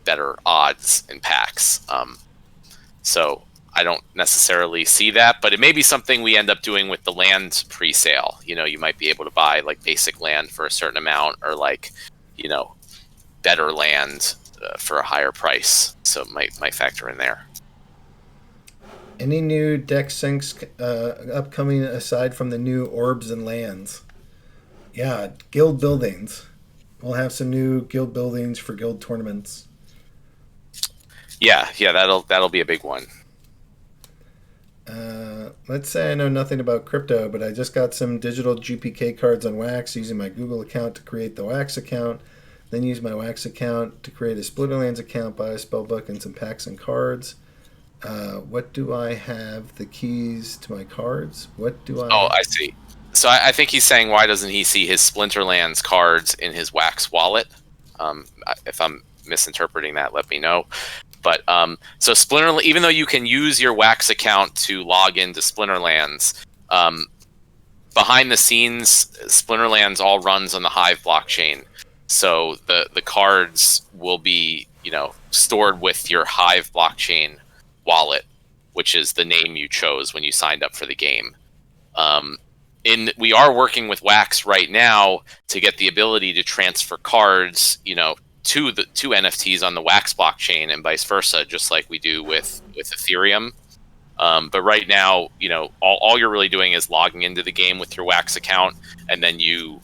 better odds in packs. So I don't necessarily see that, but it may be something we end up doing with the land pre-sale. You might be able to buy like basic land for a certain amount, or like better land for a higher price. So it might factor in there. Any new deck syncs upcoming aside from the new orbs and lands? Yeah, guild buildings. We'll have some new guild buildings for guild tournaments. Yeah, that'll be a big one. Let's say I know nothing about crypto, but I just got some digital GPK cards on Wax using my Google account to create the Wax account, then use my Wax account to create a Splinterlands account, buy a spellbook and some packs and cards. What do I have? The keys to my cards? What do I... Oh, I see. So I think he's saying, why doesn't he see his Splinterlands cards in his Wax wallet? If I'm misinterpreting that, let me know. But so Splinterlands, even though you can use your Wax account to log into Splinterlands, behind the scenes, Splinterlands all runs on the Hive blockchain. So the cards will be stored with your Hive blockchain wallet, which is the name you chose when you signed up for the game. We are working with Wax right now to get the ability to transfer cards, to NFTs on the Wax blockchain and vice versa, just like we do with Ethereum. But right now, all you're really doing is logging into the game with your Wax account, and then you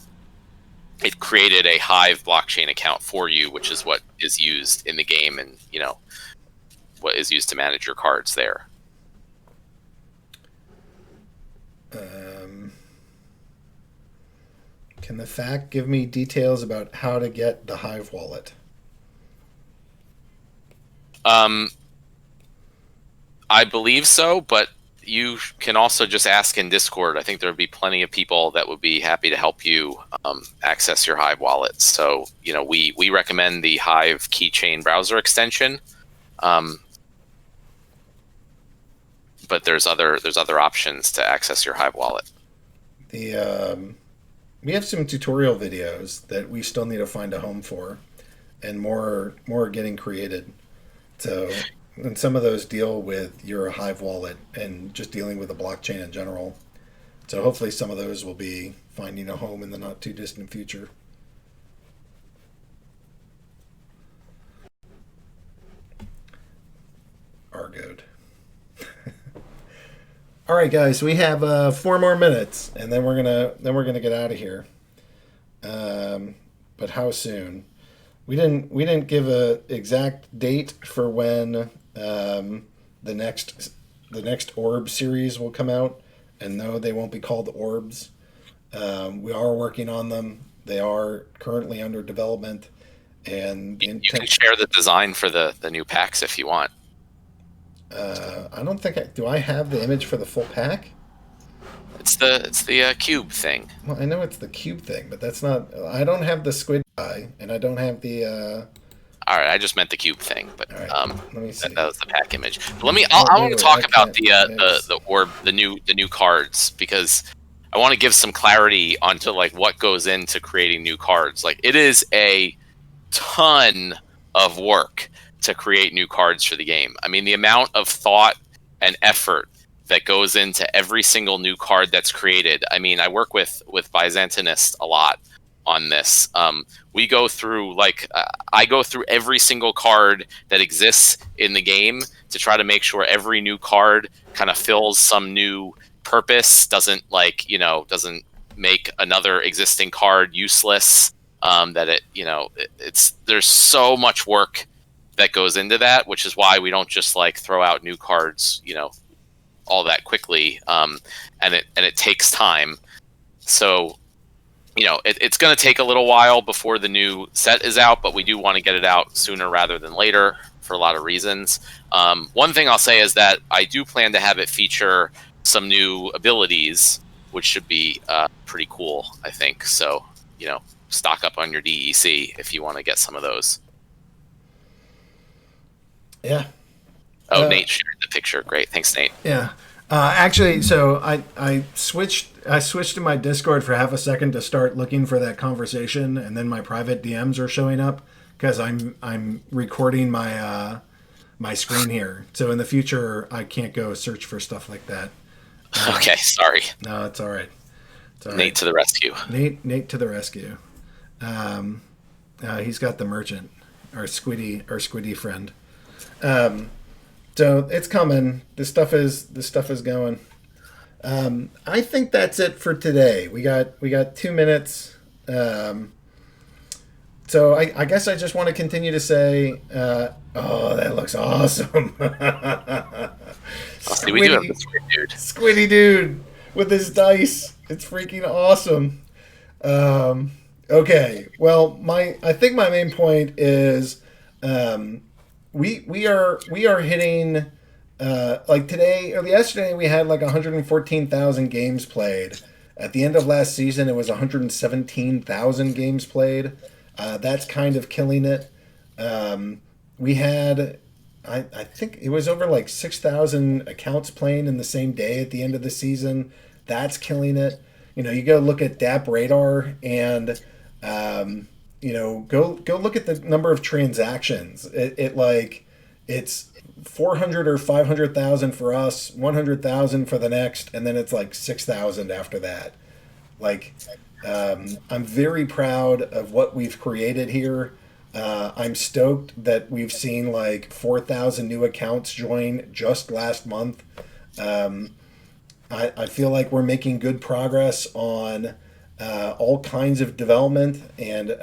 it created a Hive blockchain account for you, which is what is used in the game, and what is used to manage your cards there. Can the FAQ give me details about how to get the Hive wallet? I believe so, but you can also just ask in Discord. I think there would be plenty of people that would be happy to help you access your Hive wallet. So, we recommend the Hive keychain browser extension, but there's other options to access your Hive wallet. We have some tutorial videos that we still need to find a home for, and more are getting created. So, and some of those deal with your Hive wallet and just dealing with the blockchain in general. So hopefully some of those will be finding a home in the not too distant future. Aggroed. All right, guys, we have 4 more minutes, and then we're gonna get out of here. But how soon? We didn't give a exact date for when the next orb series will come out, and no, they won't be called orbs. We are working on them. They are currently under development, and you can share the design for the new packs if you want. I don't think do. I have the image for the full pack. It's the cube thing. Well, I know it's the cube thing, but that's not. I don't have the squid eye, and I don't have the. All right, I just meant the cube thing, but right, let me see. That was the pack image. But I want to talk about the orb, the new cards, because I want to give some clarity onto like what goes into creating new cards. Like, it is a ton of work to create new cards for the game. I mean, the amount of thought and effort that goes into every single new card that's created. I mean, I work with Byzantinist a lot on this. We go through I go through every single card that exists in the game to try to make sure every new card kind of fills some new purpose, doesn't make another existing card useless. There's so much work that goes into that, which is why we don't just throw out new cards, all that quickly. And it takes time. So, it's going to take a little while before the new set is out, but we do want to get it out sooner rather than later for a lot of reasons. One thing I'll say is that I do plan to have it feature some new abilities, which should be pretty cool, I think. So, stock up on your DEC if you want to get some of those. Yeah. Oh, Nate shared the picture. Great. Thanks, Nate. Yeah. Actually, so I switched to my Discord for half a second to start looking for that conversation, and then my private DMs are showing up because I'm recording my my screen here. So in the future, I can't go search for stuff like that. Okay, sorry. No, it's all right. It's all Nate right. to the rescue. Nate to the rescue. He's got the merchant, our Squiddy friend. So it's coming. This stuff is going. I think that's it for today. We got 2 minutes. So I guess I just want to continue to say, oh, that looks awesome. Squiddy dude with his dice. It's freaking awesome. Okay. Well, I think my main point is, we are hitting like today or yesterday we had like 114,000 games played. At the end of last season, it was 117,000 games played. That's kind of killing it. We had, I think it was over like 6,000 accounts playing in the same day at the end of the season. That's killing it. You go look at DAP Radar and go look at the number of transactions. It's 400 or 500,000 for us, 100,000 for the next, and then it's like 6,000 after that. I'm very proud of what we've created here. I'm stoked that we've seen like 4,000 new accounts join just last month. I feel like we're making good progress on all kinds of development, and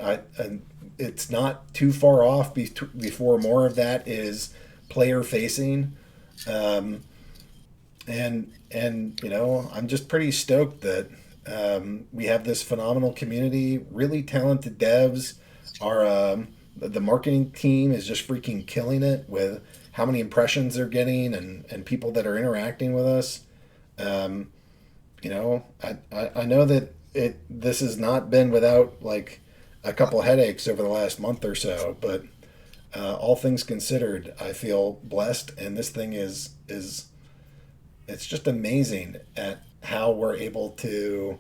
it's not too far off before more of that is player facing. Um, and I'm just pretty stoked that we have this phenomenal community, really talented devs. Our the marketing team is just freaking killing it with how many impressions they're getting and people that are interacting with us. Um, I know that this has not been without like a couple headaches over the last month or so, but all things considered, I feel blessed, and this thing is it's just amazing at how we're able to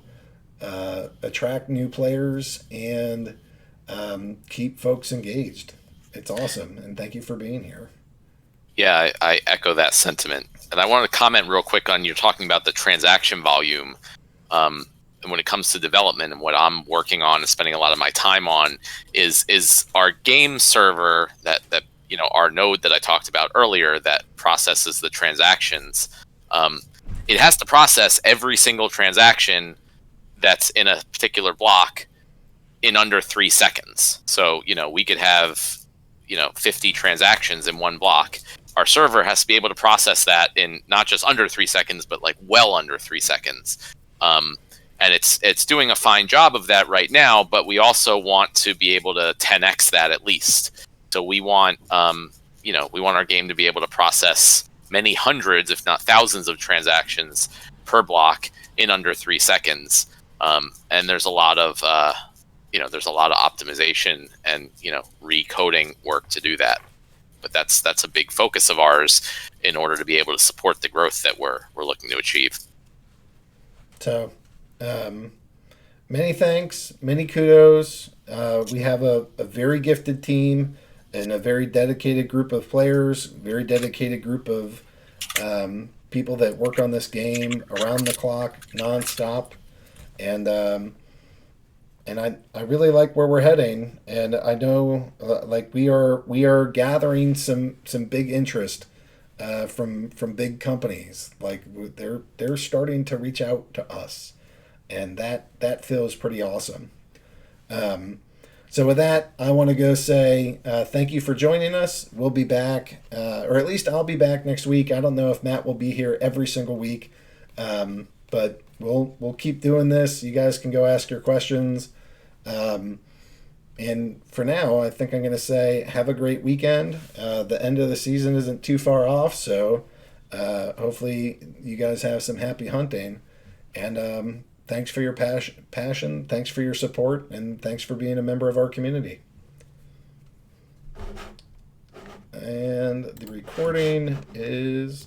attract new players and keep folks engaged. It's awesome, and thank you for being here. Yeah, I echo that sentiment. And I wanted to comment real quick on you're talking about the transaction volume. And when it comes to development and what I'm working on and spending a lot of my time on is our game server that our node that I talked about earlier that processes the transactions. It has to process every single transaction that's in a particular block in under 3 seconds. So, we could have, 50 transactions in one block. Our server has to be able to process that in not just under 3 seconds, but like well under 3 seconds. And it's doing a fine job of that right now, but we also want to be able to 10x that at least. So we want, we want our game to be able to process many hundreds, if not thousands, of transactions per block in under 3 seconds. And there's a lot of optimization and recoding work to do that. But that's a big focus of ours in order to be able to support the growth that we're looking to achieve. So, many thanks, many kudos. We have a very gifted team and a very dedicated group of players, very dedicated group of people that work on this game around the clock, nonstop, and I really like where we're heading, and I know like we are gathering some big interest from big companies. Like they're starting to reach out to us, and that feels pretty awesome. So with that, I want to go say thank you for joining us. We'll be back, or at least I'll be back next week. I don't know if Matt will be here every single week, but we'll keep doing this. You guys can go ask your questions. And for now, I think I'm going to say have a great weekend. The end of the season isn't too far off, so hopefully you guys have some happy hunting. And thanks for your passion, thanks for your support, and thanks for being a member of our community. And the recording is